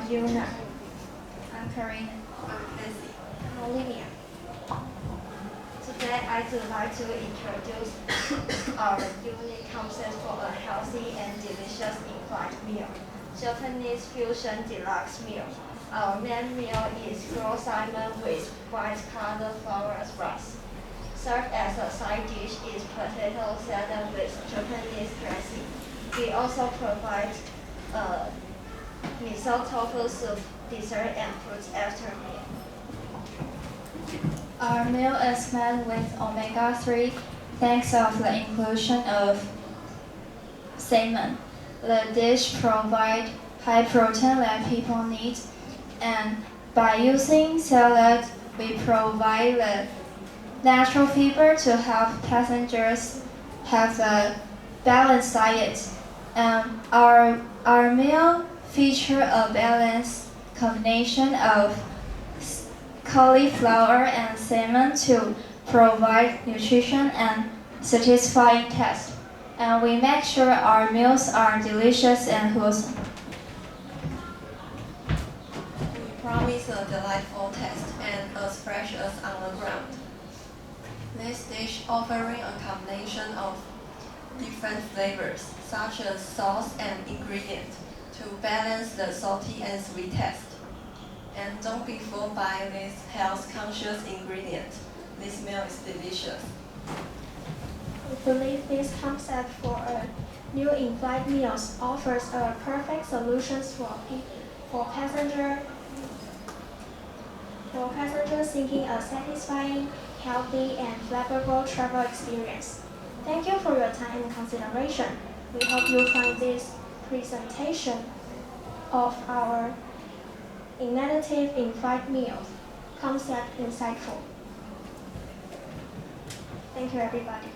Yuna. I'm Karina. I'm Casey. I'm Olivia. Today, I'd like to introduce our unique concept for a healthy and delicious in-flight meal, Japanese Fusion Deluxe Meal. Our main meal is grilled salmon with white cauliflower rice. Served as a side dish is potato salad with Japanese dressing. We also provide miso tofu soup, dessert, and fruits after meal. Our meal is made with omega-3 thanks of the inclusion of salmon. The dish provides high protein that people need, and by using salad, we provide the natural fiber to help passengers have a balanced diet. Our meal feature a balanced combination of cauliflower and salmon to provide nutrition and satisfying taste. And we make sure our meals are delicious and wholesome. We promise a delightful taste and as fresh as on the ground. This dish offering a combination of different flavors, such as sauce and ingredients, to balance the salty and sweet taste. And don't be fooled by this health-conscious ingredient. This meal is delicious. We believe this concept for a new in-flight meals offers a perfect solution for passengers seeking a satisfying, healthy, and flavorful travel experience. Thank you for your time and consideration. We hope you find this presentation of our innovative in-flight meals concept insightful. Thank you, everybody.